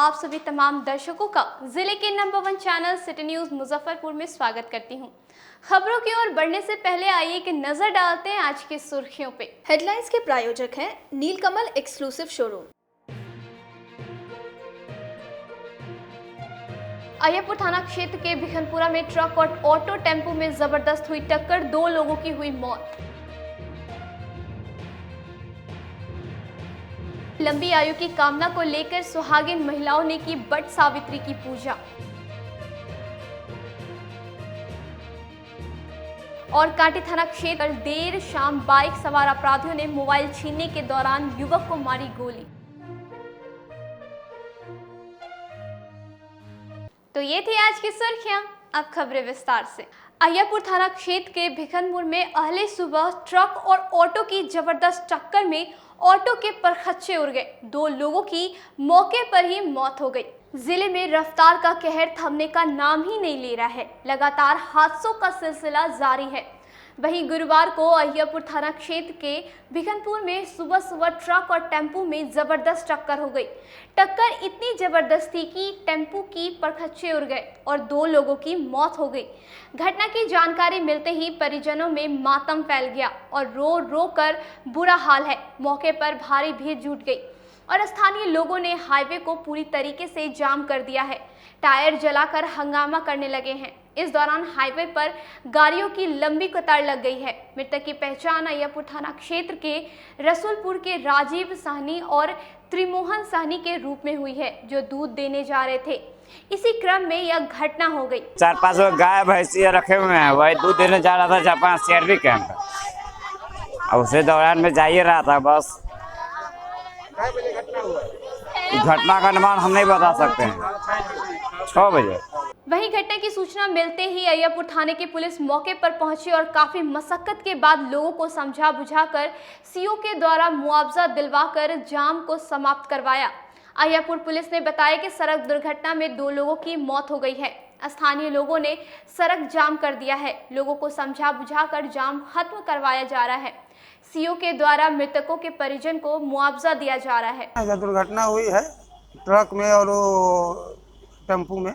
आप सभी तमाम दर्शकों का जिले के number 1 channel city news Muzaffarpur में स्वागत करती हूं। खबरों की ओर बढ़ने से पहले आइए कि नजर डालते हैं आज की सुर्खियों पे। हेडलाइंस के प्रायोजक हैं नीलकमल एक्सक्लूसिव शोरूम। अय्यरपुर थाना क्षेत्र के भिखनपुरा में ट्रक और ऑटो टेम्पो में जबरदस्त हुई टक्कर, 2 लोगों की हुई मौत। लंबी आयु की कामना को लेकर सुहागिन महिलाओं ने की बट सावित्री की पूजा। और कांटी थाना क्षेत्र पर देर शाम बाइक सवार अपराधियों ने मोबाइल छीनने के दौरान युवक को मारी गोली। तो ये थी आज की सुर्खियां, अब खबरें विस्तार से। अय्यरपुर थाना क्षेत्र के भिखनपुर में अहले सुबह ट्रक और ऑटो की जबरदस्त टक्कर में ऑटो के परखच्चे उड़ गए, 2 लोगों की मौके पर ही मौत हो गई। जिले में रफ्तार का कहर थमने का नाम ही नहीं ले रहा है, लगातार हादसों का सिलसिला जारी है। वहीं गुरुवार को अय्यरपुर थाना क्षेत्र के भिखनपुर में सुबह सुबह ट्रक और टेम्पो में जबरदस्त टक्कर हो गई। टक्कर इतनी जबरदस्त थी कि टेम्पो की परखच्चे उड़ गए और 2 लोगों की मौत हो गई। घटना की जानकारी मिलते ही परिजनों में मातम फैल गया और रो रो कर बुरा हाल है। मौके पर भारी भीड़ जुट गई और स्थानीय लोगों ने हाईवे को पूरी तरीके से जाम कर दिया है। टायर जलाकर हंगामा करने लगे हैं। इस दौरान हाईवे पर गाड़ियों की लंबी कतार लग गई है। मृतक की पहचान अय्यरपुर थाना क्षेत्र के रसूलपुर के राजीव साहनी और त्रिमोहन साहनी के रूप में हुई है, जो दूध देने जा रहे थे। इसी क्रम में यह घटना हो गई। 4-5 गाय भैंसिया रखे हुए हैं, वही दूध देने जा रहा था जापान सीआरपी कैंप। अब उसे दौरान में जा ही रहा था। बस घटना का अनुमान हम नहीं बता सकते हैं। 6 बजे वहीं घटना की सूचना मिलते ही अय्यरपुर थाने की पुलिस मौके पर पहुंची और काफी मशक्कत के बाद लोगों को समझा बुझाकर सीओ के द्वारा मुआवजा दिलवाकर जाम को समाप्त करवाया। अय्यरपुर पुलिस ने बताया कि सड़क दुर्घटना में 2 लोगों की मौत हो गई है। स्थानीय लोगों ने सड़क जाम कर दिया है। लोगों को समझा बुझाकर जाम खत्म करवाया जा रहा है। सीओ के द्वारा मृतकों के परिजन को मुआवजा दिया जा रहा है। दुर्घटना हुई है ट्रक में और टेम्पू में।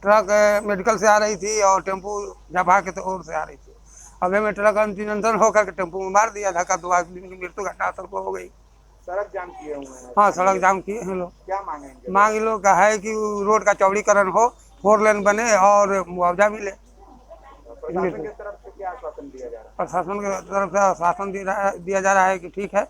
ट्रक मेडिकल से आ रही थी और टेम्पू झापा के ओर से आ रही थी। अबे में ट्रक अनियंत्रण होकर के टेम्पू में मार दिया धक्का, 2 आदमी की मृत्यु घटना को हो गई। सड़क जाम किए हुए हैं। हाँ, सड़क जाम किए हैं लोग। क्या मांगेंगे? मांग लोग का है कि रोड का चौड़ीकरण हो, 4 लेन बने और मुआवजा मिले। प्रशासन की तरफ से क्या आश्वासन दिया जा रहा है? प्रशासन की तरफ से आश्वासन दिया जा रहा है कि ठीक है,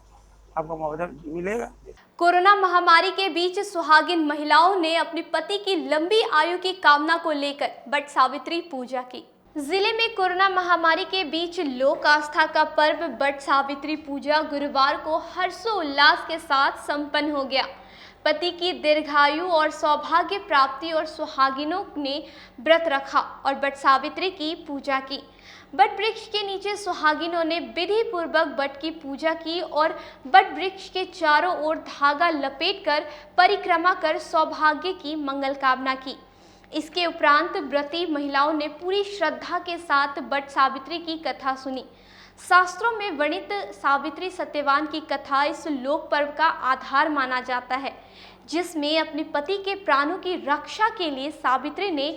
आपको मुआवजा मिलेगा। कोरोना महामारी के बीच सुहागिन महिलाओं ने अपने पति की लंबी आयु की कामना को लेकर बट सावित्री पूजा की। जिले में कोरोना महामारी के बीच लोक आस्था का पर्व बट सावित्री पूजा गुरुवार को हर्षोल्लास के साथ संपन्न हो गया। पति की दीर्घायु और सौभाग्य प्राप्ति और सुहागिनों ने व्रत रखा और बट सावित्री की पूजा की। बट वृक्ष के नीचे सुहागिनों ने विधि पूर्वक बट की पूजा की और बट वृक्ष के चारों ओर धागा लपेटकर परिक्रमा कर सौभाग्य की मंगल कामना की। इसके उपरांत व्रती महिलाओं ने पूरी श्रद्धा के साथ बट सावित्री की कथा सुनी। शास्त्रों में वर्णित सावित्री सत्यवान की कथा इस लोक पर्व का आधार माना जाता है, जिसमें अपने पति के प्राणों की रक्षा के लिए सावित्री ने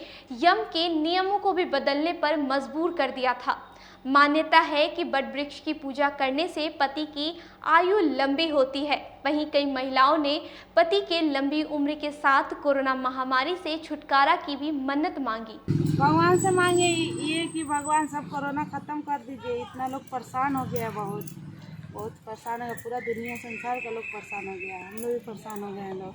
यम के नियमों को भी बदलने पर मजबूर कर दिया था। मान्यता है कि बट वृक्ष की पूजा करने से पति की आयु लंबी होती है। वहीं कई महिलाओं ने पति के लंबी उम्र के साथ कोरोना महामारी से छुटकारा की भी मन्नत मांगी। भगवान से मांगे ये कि भगवान सब कोरोना खत्म कर दीजिए। इतना लोग परेशान हो गया, बहुत परेशान है। पूरा दुनिया संसार का लोग परेशान हो गया, हम लोग भी परेशान हो गए हैं। लोग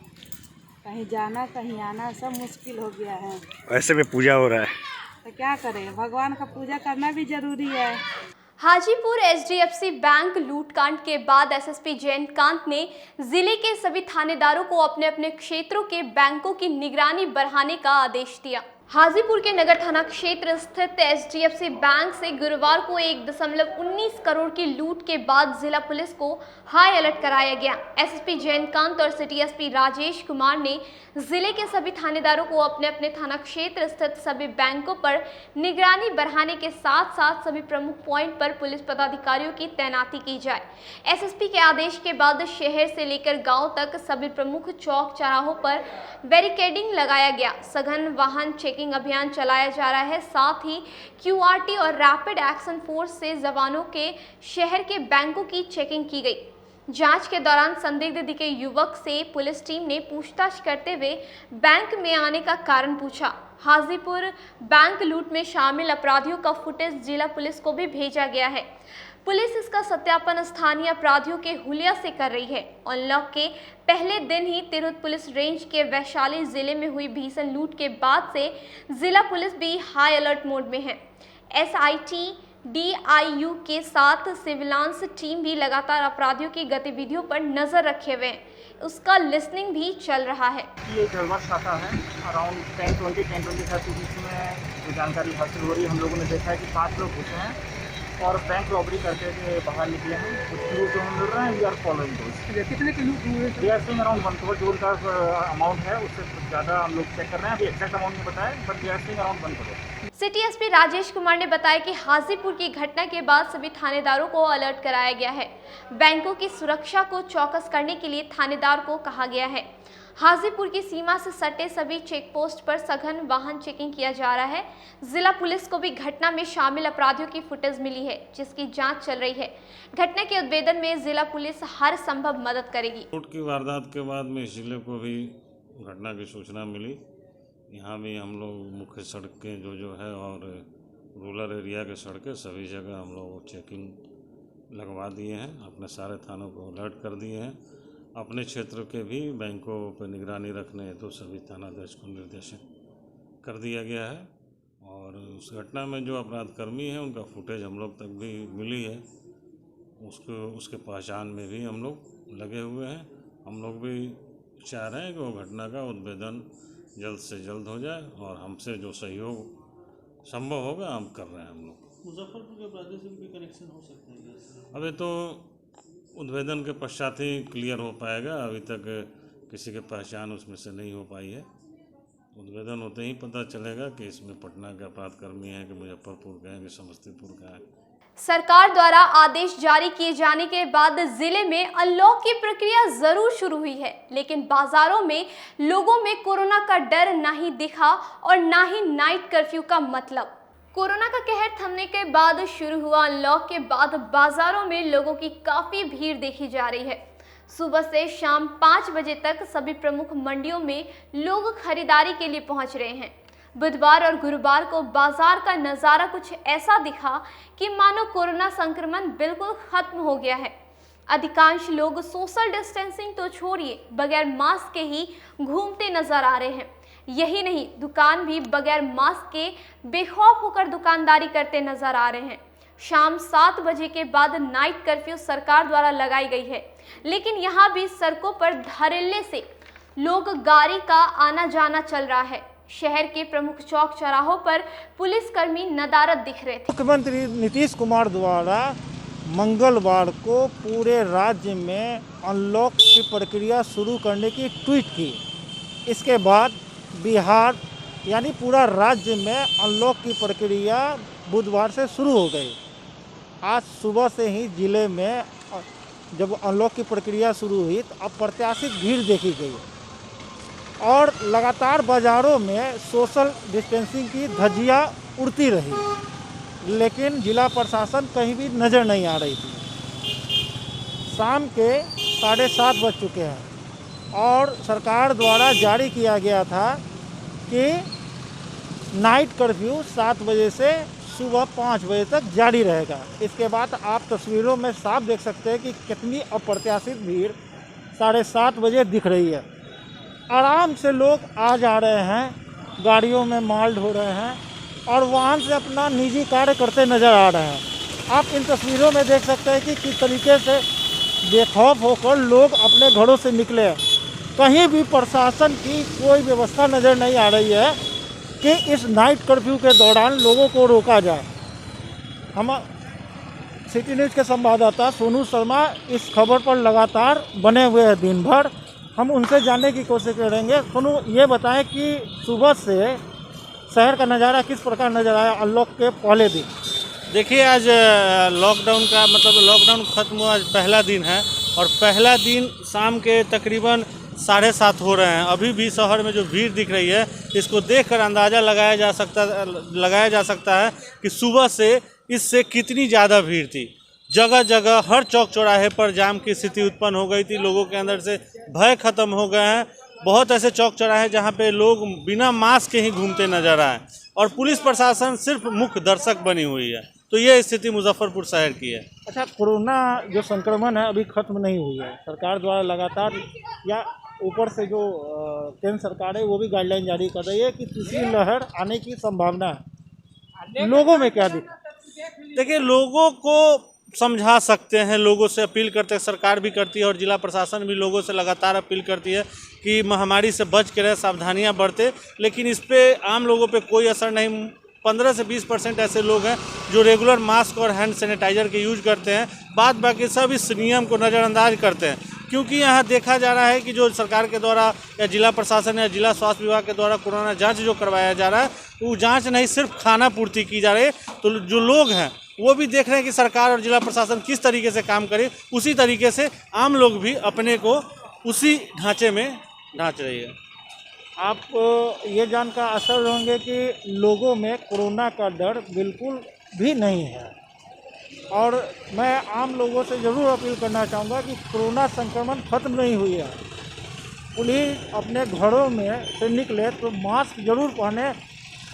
कहीं जाना कहीं आना सब मुश्किल हो गया है। वैसे भी पूजा हो रहा है तो क्या करें, भगवान का पूजा करना भी जरूरी है। हाजीपुर एचडीएफसी बैंक लूटकांड के बाद एसएसपी जयंतकांत ने जिले के सभी थानेदारों को अपने अपने क्षेत्रों के बैंकों की निगरानी बढ़ाने का आदेश दिया। हाजीपुर के नगर थाना क्षेत्र स्थित HDFC बैंक से गुरुवार को 1.19 करोड़ की लूट के बाद जिला पुलिस को हाई अलर्ट कराया गया। एसएसपी जयंतकांत और सिटी एसपी राजेश कुमार ने जिले के सभी थानेदारों को अपने अपने थाना क्षेत्र स्थित सभी बैंकों पर निगरानी बढ़ाने के साथ साथ सभी प्रमुख पॉइंट पर पुलिस पदाधिकारियों की तैनाती की जाए। एसएसपी के आदेश के बाद शहर से लेकर गाँव तक सभी प्रमुख चौक चौराहों पर बैरिकेडिंग लगाया गया। सघन वाहन चेकिंग अभियान चलाया जा रहा है। साथ ही QRT और रैपिड एक्शन फोर्स से जवानों के शहर के बैंकों की चेकिंग की गई। जांच के दौरान संदिग्ध दिखे युवक से पुलिस टीम ने पूछताछ करते हुए बैंक में आने का कारण पूछा। हाजीपुर बैंक लूट में शामिल अपराधियों का फुटेज जिला पुलिस को भी भेजा गया है। पुलिस इसका सत्यापन स्थानीय अपराधियों के हुलिया से कर रही है। अनलॉक के पहले दिन ही तिरहुत पुलिस रेंज के वैशाली जिले में हुई भीषण लूट के बाद से जिला पुलिस भी हाई अलर्ट मोड में है। SIT DIU के साथ सिविलांस टीम भी लगातार अपराधियों की गतिविधियों पर नजर रखे हुए हैं। उसका लिस्निंग भी चल रहा है। ये गड़बड़ शाखा है, अराउंड 10:20 के बीच में जो जानकारी हासिल हो रही है, हम लोगों ने देखा है कि 5 लोग घुसे हैं और बैंक रॉबरी करके हुए बाहर निकले हैं। कुछ क्लू जो हम मिल रहे हैं, वी आर फॉलोइंग दोस्त। कितने के लूट हुए? We are seeing around 1 crore जो उनका अमाउंट है, उससे ज़्यादा हम लोग चेक कर रहे हैं। अभी एक्जैक्ट अमाउंट नहीं बताया, but we are seeing around 1 crore. City SP Rajesh Kumar ने बताया कि हाजीपुर की घटना के बाद सभी थानेदारों को अलर्ट कराया गया है। बैंकों की सुरक्षा को चौकस करने के लिए थानेदार को कहा गया है। हाजीपुर की सीमा से सटे सभी चेक पोस्ट पर सघन वाहन चेकिंग किया जा रहा है। जिला पुलिस को भी घटना में शामिल अपराधियों की फुटेज मिली है, जिसकी जांच चल रही है। घटना के उद्भेदन में जिला पुलिस हर संभव मदद करेगी। लूट की वारदात के बाद में जिले को भी घटना की सूचना मिली। यहाँ भी हम लोग मुख्य सड़कें जो है और रूरल एरिया के सड़कें सभी जगह हम लोग चेकिंग लगवा दिए हैं। अपने सारे थानों को अलर्ट कर दिए हैं। अपने क्षेत्र के भी बैंकों पर निगरानी रखने तो सभी थानाध्यक्ष को निर्देशित कर दिया गया है। और उस घटना में जो अपराधकर्मी हैं उनका फुटेज हम लोग तक भी मिली है। उसके पहचान में भी हम लोग लगे हुए हैं। हम लोग भी चाह रहे हैं कि वो घटना का उद्भेदन जल्द से जल्द हो जाए और हमसे जो सहयोग संभव होगा हम कर रहे हैं। हम लोग मुजफ्फरपुर के अपराधियों से भी कनेक्शन हो सकता है? अभी तो उद्भेदन के पश्चात ही क्लियर हो पाएगा। अभी तक किसी के पहचान उसमें से नहीं हो पाई है। उद्भेदन होते ही पता चलेगा कि इसमें पटना के अपराधकर्मी हैं कि मुजफ्फरपुर के हैं कि समस्तीपुर का है। सरकार द्वारा आदेश जारी किए जाने के बाद जिले में अनलॉक की प्रक्रिया जरूर शुरू हुई है, लेकिन बाजारों में लोगों में कोरोना का डर नहीं दिखा और ना ही नाइट कर्फ्यू का मतलब। कोरोना का कहर थमने के बाद शुरू हुआ अनलॉक के बाद बाजारों में लोगों की काफी भीड़ देखी जा रही है। सुबह से शाम 5 बजे तक सभी प्रमुख मंडियों में लोग खरीदारी के लिए पहुंच रहे हैं। बुधवार और गुरुवार को बाजार का नज़ारा कुछ ऐसा दिखा कि मानो कोरोना संक्रमण बिल्कुल खत्म हो गया है। अधिकांश लोग सोशल डिस्टेंसिंग तो छोड़िए बगैर मास्क के ही घूमते नजर आ रहे हैं। यही नहीं, दुकान भी बगैर मास्क के बेखौफ होकर दुकानदारी करते नजर आ रहे हैं। शाम 7 बजे के बाद नाइट कर्फ्यू सरकार द्वारा लगाई गई है, लेकिन यहाँ भी सड़कों पर धड़ल्ले से लोग गाड़ी का आना जाना चल रहा है। शहर के प्रमुख चौक चौराहों पर पुलिसकर्मी नदारद दिख रहे थे। मुख्यमंत्री नीतीश कुमार द्वारा मंगलवार को पूरे राज्य में अनलॉक की प्रक्रिया शुरू करने की ट्वीट की। इसके बाद बिहार यानी पूरा राज्य में अनलॉक की प्रक्रिया बुधवार से शुरू हो गई। आज सुबह से ही जिले में जब अनलॉक की प्रक्रिया शुरू हुई तो अप्रत्याशित भीड़ देखी गई और लगातार बाज़ारों में सोशल डिस्टेंसिंग की धज्जियाँ उड़ती रही, लेकिन जिला प्रशासन कहीं भी नज़र नहीं आ रही थी। शाम के 7:30 बज चुके हैं और सरकार द्वारा जारी किया गया था कि नाइट कर्फ्यू 7 बजे से सुबह 5 बजे तक जारी रहेगा। इसके बाद आप तस्वीरों में साफ देख सकते हैं कि कितनी अप्रत्याशित भीड़ 7:30 बजे दिख रही है। आराम से लोग आ जा रहे हैं, गाड़ियों में माल ढो रहे हैं और वाहन से अपना निजी कार्य करते नज़र आ रहे हैं। आप इन तस्वीरों में देख सकते हैं कि किस तरीके से बेखौफ होकर लोग अपने घरों से निकले हैं। कहीं भी प्रशासन की कोई व्यवस्था नज़र नहीं आ रही है कि इस नाइट कर्फ्यू के दौरान लोगों को रोका जाए। हम सिटी न्यूज़ के संवाददाता सोनू शर्मा इस खबर पर लगातार बने हुए हैं दिन भर। हम उनसे जानने की कोशिश करेंगे। सोनू, ये बताएं कि सुबह से शहर का नज़ारा किस प्रकार नज़र आया अनलॉक के पहले दिन? देखिए, आज लॉकडाउन का मतलब लॉकडाउन ख़त्म हुआ, आज पहला दिन है और पहला दिन शाम के तकरीबन 7:30 हो रहे हैं। अभी भी शहर में जो भीड़ दिख रही है, इसको देखकर अंदाज़ा लगाया जा सकता है कि सुबह से इससे कितनी ज़्यादा भीड़ थी। जगह जगह हर चौक चौराहे पर जाम की स्थिति उत्पन्न हो गई थी। लोगों के अंदर से भय खत्म हो गए हैं। बहुत ऐसे चौक चौराहे जहाँ पे लोग बिना मास्क के ही घूमते नजर आए और पुलिस प्रशासन सिर्फ मुख्य दर्शक बनी हुई है। तो ये स्थिति मुजफ्फरपुर शहर की है। अच्छा, कोरोना जो संक्रमण है अभी खत्म नहीं हुई है। सरकार द्वारा लगातार या ऊपर से जो केंद्र सरकार है वो भी गाइडलाइन जारी कर रही है कि तीसरी लहर आने की संभावना है। लोगों में क्या दिखा? देखिए, लोगों को समझा सकते हैं, लोगों से अपील करते हैं, सरकार भी करती है और जिला प्रशासन भी लोगों से लगातार अपील करती है कि महामारी से बच के रहे, सावधानियां बरते। लेकिन इस पे आम लोगों पे कोई असर नहीं। 15 से 20% ऐसे लोग हैं जो रेगुलर मास्क और हैंड सैनिटाइजर के यूज करते हैं। बाद बाकी सब इस नियम को नज़रअंदाज करते हैं, क्योंकि यहाँ देखा जा रहा है कि जो सरकार के द्वारा या जिला प्रशासन या जिला स्वास्थ्य विभाग के द्वारा कोरोना जांच जो करवाया जा रहा है, वो जांच नहीं सिर्फ खाना पूर्ति की जा रही है। तो जो लोग हैं वो भी देख रहे हैं कि सरकार और जिला प्रशासन किस तरीके से काम करे, उसी तरीके से आम लोग भी अपने को उसी ढांचे में ढांच रही है। आप ये जानकर आश्चर्य होंगे कि लोगों में कोरोना का डर बिल्कुल भी नहीं है। और मैं आम लोगों से ज़रूर अपील करना चाहूँगा कि कोरोना संक्रमण खत्म नहीं हुई है। पुलिस अपने घरों में से निकले तो मास्क जरूर पहने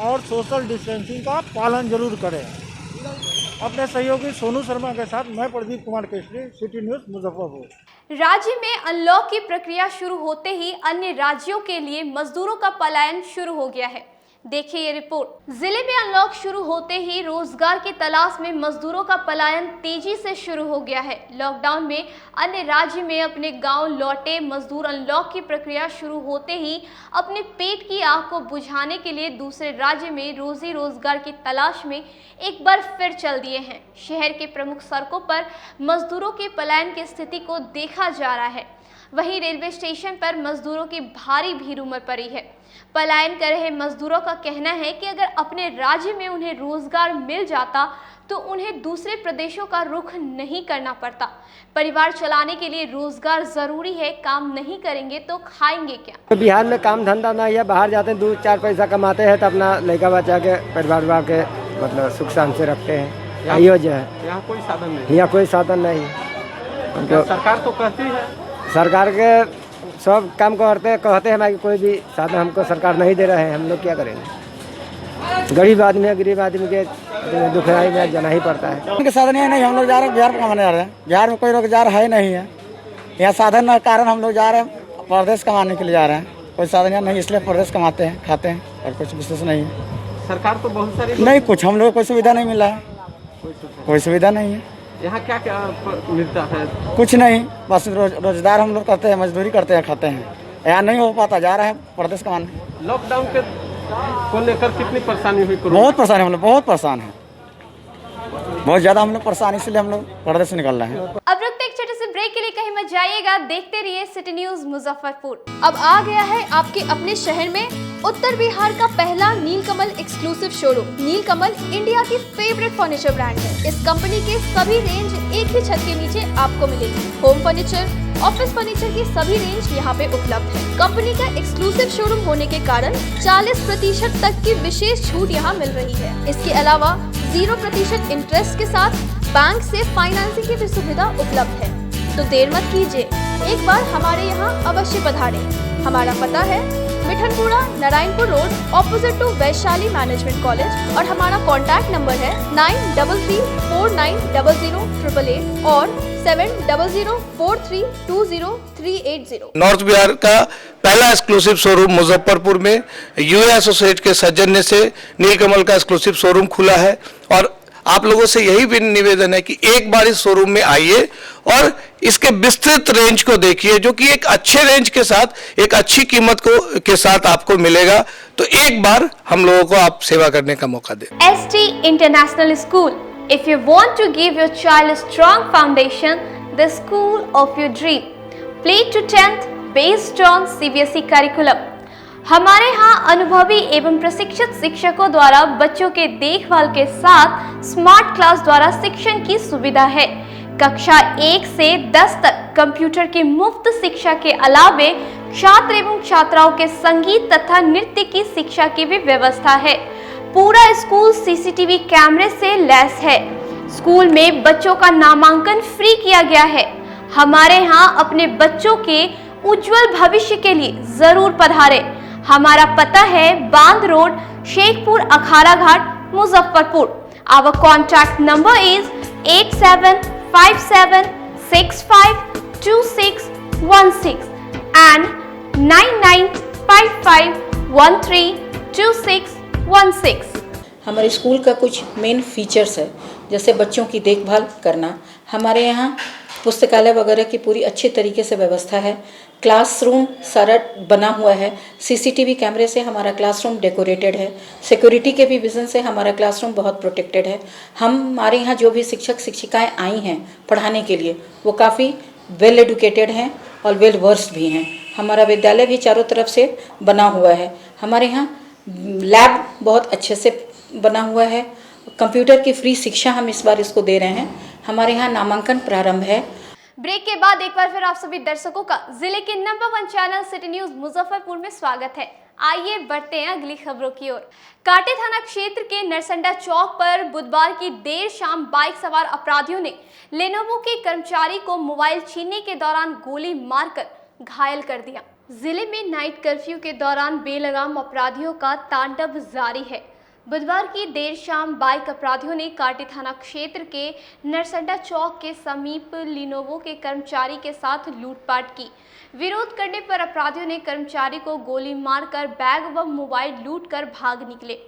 और सोशल डिस्टेंसिंग का पालन जरूर करें। अपने सहयोगी सोनू शर्मा के साथ मैं प्रदीप कुमार केसरी, सिटी न्यूज़ मुजफ्फरपुर। राज्य में अनलॉक की प्रक्रिया शुरू होते ही अन्य राज्यों के लिए मजदूरों का पलायन शुरू हो गया है। देखिए ये रिपोर्ट। जिले में अनलॉक शुरू होते ही रोजगार की तलाश में मजदूरों का पलायन तेजी से शुरू हो गया है। लॉकडाउन में अन्य राज्य में अपने गांव लौटे मजदूर अनलॉक की प्रक्रिया शुरू होते ही अपने पेट की आग को बुझाने के लिए दूसरे राज्य में रोजी रोजगार की तलाश में एक बार फिर चल दिए हैं। शहर के प्रमुख सड़कों पर मजदूरों के पलायन की स्थिति को देखा जा रहा है। वहीं रेलवे स्टेशन पर मजदूरों की भारी भीड़ उमड़ पड़ी है। पलायन कर रहे मजदूरों का कहना है कि अगर अपने राज्य में उन्हें रोजगार मिल जाता तो उन्हें दूसरे प्रदेशों का रुख नहीं करना पड़ता। परिवार चलाने के लिए रोजगार जरूरी है, काम नहीं करेंगे तो खाएंगे क्या। तो बिहार में काम धंधा नहीं है, बाहर जाते हैं 2-4 पैसा कमाते हैं तो अपना लड़का बच्चा के परिवार के मतलब सुख शांति से रखते हैं। यही वजह है। यहाँ कोई साधन नहीं, यहाँ कोई साधन नहीं। तो सरकार तो कहती है, सरकार के सब काम कहते हैं हमारे कोई भी साधन हमको सरकार नहीं दे रहे हैं। हम लोग क्या करेंगे? गरीब आदमी है, गरीब आदमी के दुखराई में जाना ही पड़ता है। उनके साधन ही नहीं, हम लोग जा रहे हैं बिहार में कमाने जा रहे हैं। बिहार में कोई रोजगार है नहीं है। यहाँ साधन के कारण हम लोग जा रहे हैं, प्रदेश कमाने के लिए जा रहे हैं। कोई साधन यहाँ नहीं, इसलिए प्रदेश कमाते हैं, खाते हैं और कुछ विशेष नहीं है। सरकार तो बहुत सारी नहीं, कुछ हम लोग कोई सुविधा नहीं मिला है, कोई सुविधा नहीं है। यहाँ क्या क्या मिलता है? कुछ नहीं, बस रोजगार हम लोग करते हैं, मजदूरी करते हैं, खाते हैं। यहाँ नहीं हो पाता, जा रहे हैं प्रदेश कमाने। लॉकडाउन के को लेकर कितनी परेशानी हुई? बहुत परेशानी, हम लोग बहुत परेशान हैं, बहुत ज़्यादा हम लोग परेशान, इसलिए हम लोग प्रदेश से निकल रहे हैं। अब रुकते एक छोटे से ब्रेक के लिए, कहीं मत जाइएगा, देखते रहिए सिटी न्यूज़ मुजफ्फरपुर। अब आ गया है आपके अपने शहर में उत्तर बिहार का पहला नीलकमल एक्सक्लूसिव शोरूम। नीलकमल इंडिया की फेवरेट फर्नीचर ब्रांड है। इस कंपनी के सभी रेंज एक ही छत के नीचे आपको मिलेगी। होम फर्नीचर, ऑफिस फर्नीचर की सभी रेंज यहाँ पे उपलब्ध है। कंपनी का एक्सक्लूसिव शोरूम होने के कारण 40% तक की विशेष छूट यहाँ मिल रही है। इसके अलावा 0% इंटरेस्ट के साथ बैंक से फाइनेंसिंग की भी सुविधा उपलब्ध है। तो देर मत कीजिए, एक बार हमारे यहाँ अवश्य पधारें। हमारा पता है Mithanpura, Narayanpur road, opposite to Vaishali management college और हमारा कॉन्टैक्ट नंबर है 9334900888 और 7004320380। नॉर्थ बिहार का पहला एक्सक्लूसिव शोरूम मुजफ्फरपुर में यूए एसोसिएट के सौजन्य से नीलकमल का एक्सक्लूसिव शोरूम खुला है और आप लोगों से यही भी निवेदन है कि एक बार इस शोरूम में आइए और इसके विस्तृत रेंज को देखिए, जो कि एक अच्छे रेंज के साथ एक अच्छी कीमत के साथ आपको मिलेगा। तो एक बार हम लोगों को आप सेवा करने का मौका दें। ST International School. If you want to give your child a strong foundation, the school of your dream. Play to 10th based on CBSE curriculum. हमारे यहाँ अनुभवी एवं प्रशिक्षित शिक्षकों द्वारा बच्चों के देखभाल के साथ स्मार्ट क्लास द्वारा शिक्षण की सुविधा है। कक्षा 1 से 10 तक कंप्यूटर की मुफ्त शिक्षा के अलावे छात्र एवं छात्राओं के संगीत तथा नृत्य की शिक्षा की भी व्यवस्था है। पूरा स्कूल CCTV कैमरे से लैस है। स्कूल में बच्चों का नामांकन फ्री किया गया है। हमारे यहाँ अपने बच्चों के उज्जवल भविष्य के लिए जरूर पधारें। हमारा पता है बांध road, Shekhpur Akhara Ghat, Muzaffarpur. Our contact number is 8757652616 and 9955132616। हमारे स्कूल का कुछ मेन फीचर्स है, जैसे बच्चों की देखभाल करना। हमारे यहाँ पुस्तकालय वगैरह की पूरी अच्छी तरीके से व्यवस्था है। क्लासरूम सारा बना हुआ है। CCTV कैमरे से हमारा क्लासरूम डेकोरेटेड है। सिक्योरिटी के भी विजन से हमारा क्लासरूम बहुत प्रोटेक्टेड है। हमारे यहाँ जो भी शिक्षक शिक्षिकाएं आई हैं पढ़ाने के लिए, वो काफ़ी वेल एडुकेटेड हैं और वेल वर्स्ड भी हैं। हमारा विद्यालय भी चारों तरफ से बना हुआ है। हमारे यहाँ लैब बहुत अच्छे से बना हुआ है। कंप्यूटर की फ्री शिक्षा हम इस बार इसको दे रहे हैं। हमारे यहाँ नामांकन प्रारंभ है। ब्रेक के बाद एक बार फिर आप सभी दर्शकों का जिले के number 1 channel city news Muzaffarpur में स्वागत है। आइए बढ़ते हैं अगली खबरों की ओर। कांटे थाना क्षेत्र के नरसंडा चौक पर बुधवार की देर शाम बाइक सवार अपराधियों ने लेनोवो के कर्मचारी को मोबाइल छीनने के दौरान गोली मारकर घायल कर दिया। जिले में नाइट कर्फ्यू के दौरान बेलगाम अपराधियों का तांडव जारी है। बुधवार की देर शाम बाइक अपराधियों ने कांटे थाना क्षेत्र के नरसंडा चौक के समीप लिनोवो के कर्मचारी के साथ लूटपाट की। विरोध करने पर अपराधियों ने कर्मचारी को गोली मारकर बैग व मोबाइल लूटकर भाग निकले।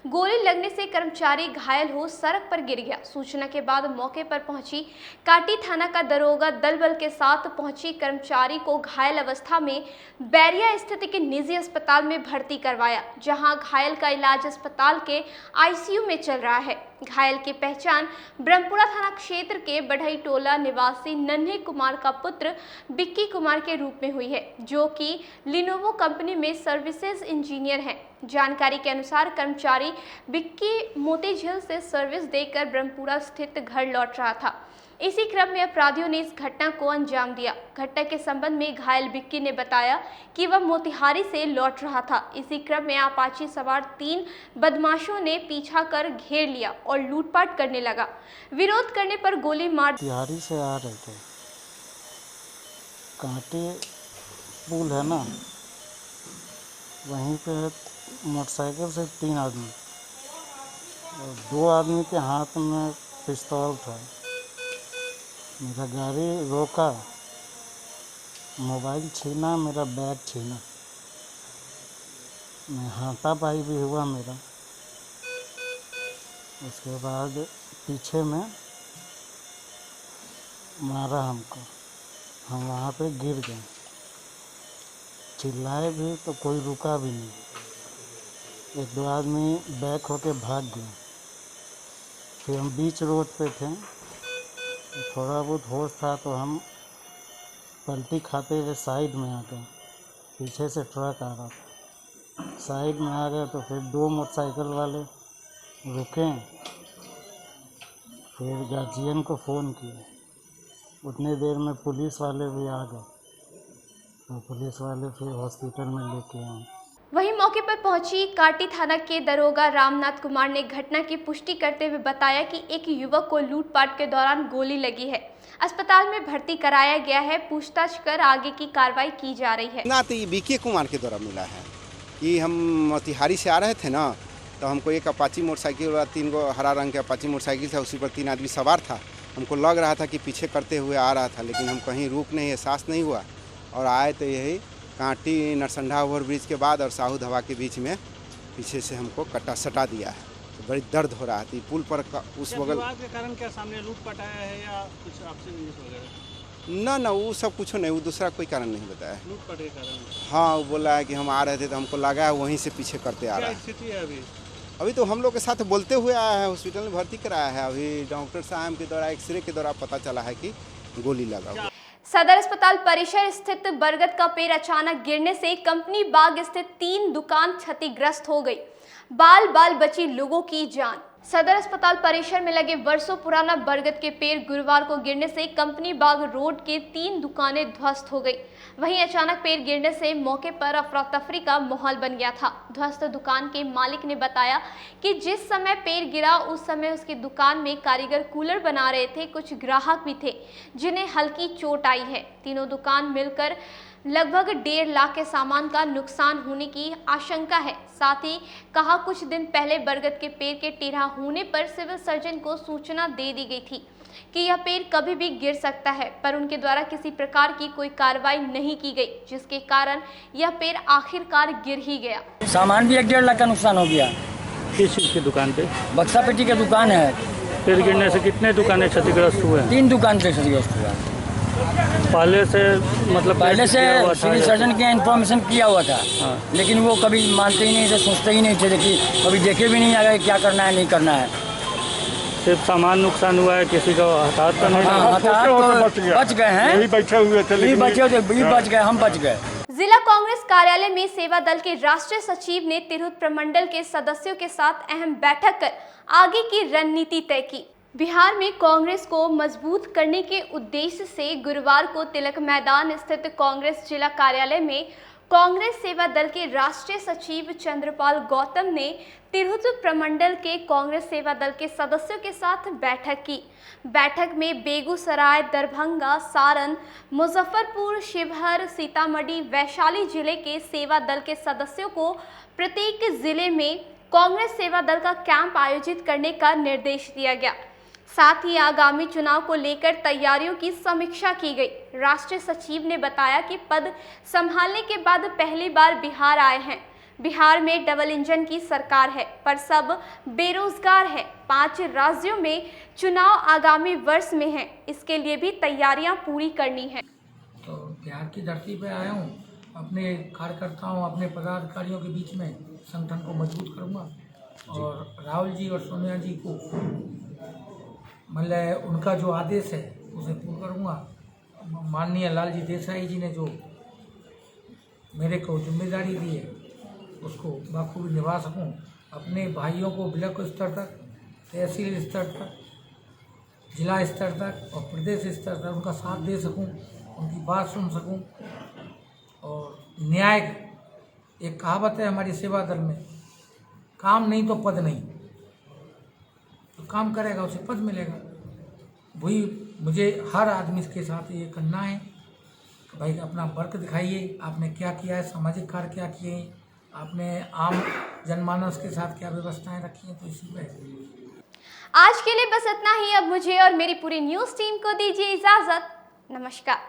गोली लगने से कर्मचारी घायल हो सड़क पर गिर गया। सूचना के बाद मौके पर पहुंची काटी थाना का दरोगा दल बल के साथ पहुंची कर्मचारी को घायल अवस्था में बैरिया स्थित के निजी अस्पताल में भर्ती करवाया, जहां घायल का इलाज अस्पताल के ICU में चल रहा है। घायल की पहचान ब्रह्मपुरा थाना क्षेत्र के बढ़ई टोला निवासी नन्हे कुमार का पुत्र बिक्की कुमार के रूप में हुई है, जो कि लिनोवो कंपनी में सर्विसेज इंजीनियर हैं। जानकारी के अनुसार कर्मचारी बिक्की मोतीझील से सर्विस देकर ब्रह्मपुरा स्थित घर लौट रहा था। इसी क्रम में अपराधियों ने इस घटना को अंजाम दिया। घटना के संबंध में घायल बिक्की ने बताया कि वह मोतिहारी से लौट रहा था। इसी क्रम में अपाची सवार 3 बदमाशों ने पीछा कर घेर लिया और लूटपाट करने लगा। विरोध करने पर गोली मार। मोतिहारी से आ रहे थे, कांटे पुल है ना, वहीं पे मोटरसाइकिल से 3 आदमी और 2 आदमी के हाथ में पिस्तौल था। मेरा गाड़ी रोका, मोबाइल छीना, मेरा बैग छीना, मैं हाथापाई भी हुआ मेरा। उसके बाद पीछे में मारा हमको, हम वहाँ पे गिर गए। चिल्लाए भी तो कोई रुका भी नहीं। 1-2 आदमी बैक होके भाग गए। फिर हम बीच रोड पे थे, थोड़ा बहुत होश था तो हम पलटी खाते हुए साइड में आ गए। पीछे से ट्रक आ रहा था, साइड में आ गए तो फिर 2 मोटरसाइकिल वाले रुके। फिर गार्जियन को फ़ोन किए, उतने देर में पुलिस वाले भी आ गए, तो पुलिस वाले फिर हॉस्पिटल में लेके आए। वहीं मौके पर पहुंची काटी थाना के दरोगा रामनाथ कुमार ने घटना की पुष्टि करते हुए बताया कि एक युवक को लूटपाट के दौरान गोली लगी है। अस्पताल में भर्ती कराया गया है। पूछताछ कर आगे की कार्रवाई की जा रही है। ना तो ये बिक्की कुमार के द्वारा मिला है कि हम मोतिहारी से आ रहे थे ना, तो हमको एक अपाची मोटरसाइकिल वाला 3 गो हरा रंग के अपाची मोटरसाइकिल था, उसी पर 3 आदमी सवार था। हमको लग रहा था कि पीछे करते हुए आ रहा था, लेकिन हम कहीं रुक नहीं, एहसास नहीं हुआ और आए तो यही कांटी नरसंडा ओवरब्रिज के बाद और साहू धवा के बीच में पीछे से हमको कट्टा सटा दिया है। तो बड़ी दर्द हो रहा थी पुल पर उस बगल। विवाद के कारण क्या सामने लूटपाट आया है या कुछ आपसे वगैरह? ना वो सब कुछ नहीं, वो दूसरा कोई कारण नहीं बताया। लूटपाट के कारण? हाँ, वो बोला है कि हम आ रहे थे तो हमको लगा वहीं से पीछे करते आ रहा है। क्या स्थिति है अभी? अभी तो हम लोग के साथ बोलते हुए आया है, हॉस्पिटल में भर्ती कराया है। अभी डॉक्टर साहब के द्वारा एक्सरे के द्वारा पता चला है कि गोली लगा हुआ। सदर अस्पताल परिसर स्थित बरगद का पेड़ अचानक गिरने से कंपनी बाग स्थित 3 दुकान क्षतिग्रस्त हो गई। बाल बाल बची लोगों की जान। सदर अस्पताल परिसर में लगे वर्षों पुराना बरगद के पेड़ गुरुवार को गिरने से कंपनी बाग रोड के 3 दुकानें ध्वस्त हो गई। वहीं अचानक पेड़ गिरने से मौके पर अफरा तफरी का माहौल बन गया था। ध्वस्त दुकान के मालिक ने बताया कि जिस समय पेड़ गिरा उस समय उसकी दुकान में कारीगर कूलर बना रहे थे। कुछ ग्राहक भी थे जिन्हें हल्की चोट आई है। तीनों दुकान मिलकर लगभग 1.5 लाख के सामान का नुकसान होने की आशंका है। साथ ही कहा कुछ दिन पहले बरगद के पेड़ के टेढ़ा होने पर सिविल सर्जन को सूचना दे दी गई थी कि यह पेड़ कभी भी गिर सकता है, पर उनके द्वारा किसी प्रकार की कोई कार्रवाई नहीं की गई, जिसके कारण यह पेड़ आखिरकार गिर ही गया। सामान भी 1.5 लाख का नुकसान हो गया। किस चीज़ की दुकान पे? बक्सा पेटी की दुकान है। पेड़ गिरने से कितने दुकानें क्षतिग्रस्त हुए? 3 दुकान से क्षतिग्रस्त हुआ। पहले से मतलब पहले से सिविल सर्जन के इन्फॉर्मेशन किया हुआ था। हाँ। लेकिन वो कभी मानते ही नहीं थे, सोचते ही नहीं थे, देखिए कभी देखे भी नहीं आ गए क्या करना है नहीं करना है। सिर्फ सामान नुकसान हुआ है, किसी का हताहत तो नहीं? बच गए हैं, यही बैठे हुए थे, बच गए, हम बच गए। जिला कांग्रेस कार्यालय में सेवा दल के राष्ट्रीय सचिव ने तिरहुत प्रमंडल के सदस्यों के साथ अहम बैठक कर आगे की रणनीति तय की। बिहार में कांग्रेस को मजबूत करने के उद्देश्य से गुरुवार को तिलक मैदान स्थित कांग्रेस जिला कार्यालय में कांग्रेस सेवा दल के राष्ट्रीय सचिव चंद्रपाल गौतम ने तिरहुत प्रमंडल के कांग्रेस सेवा दल के सदस्यों के साथ बैठक की। बैठक में बेगूसराय, दरभंगा, सारण, मुजफ्फरपुर, शिवहर, सीतामढ़ी, वैशाली जिले के सेवा दल के सदस्यों को प्रत्येक जिले में कांग्रेस सेवा दल का कैंप आयोजित करने का निर्देश दिया गया। साथ ही आगामी चुनाव को लेकर तैयारियों की समीक्षा की गई। राष्ट्रीय सचिव ने बताया कि पद संभालने के बाद पहली बार बिहार आए हैं। बिहार में डबल इंजन की सरकार है, पर सब बेरोजगार है। 5 राज्यों में चुनाव आगामी वर्ष में है, इसके लिए भी तैयारियां पूरी करनी है। तो बिहार की धरती पर आया हूँ, अपने कार्यकर्ताओं, अपने पदाधिकारियों के बीच में संगठन को मजबूत करूँगा और राहुल जी और सोनिया जी को मतलब उनका जो आदेश है उसे पूर्ण करूँगा। माननीय लालजी देसाई जी ने जो मेरे को जिम्मेदारी दी है उसको बखूबी निभा सकूँ। अपने भाइयों को ब्लॉक स्तर तक, तहसील स्तर तक, जिला स्तर तक और प्रदेश स्तर तक उनका साथ दे सकूँ, उनकी बात सुन सकूँ। और न्याय, एक कहावत है हमारी सेवा दल में, काम नहीं तो पद नहीं। तो काम करेगा उसे पद मिलेगा। वही मुझे हर आदमी के साथ ये करना है कि भाई अपना वर्क दिखाइए, आपने क्या किया है, सामाजिक कार्य क्या किए हैं, आपने आम जनमानस के साथ क्या व्यवस्थाएं रखी हैं। तो इसी पर आज के लिए बस इतना ही। अब मुझे और मेरी पूरी न्यूज़ टीम को दीजिए इजाज़त। नमस्कार।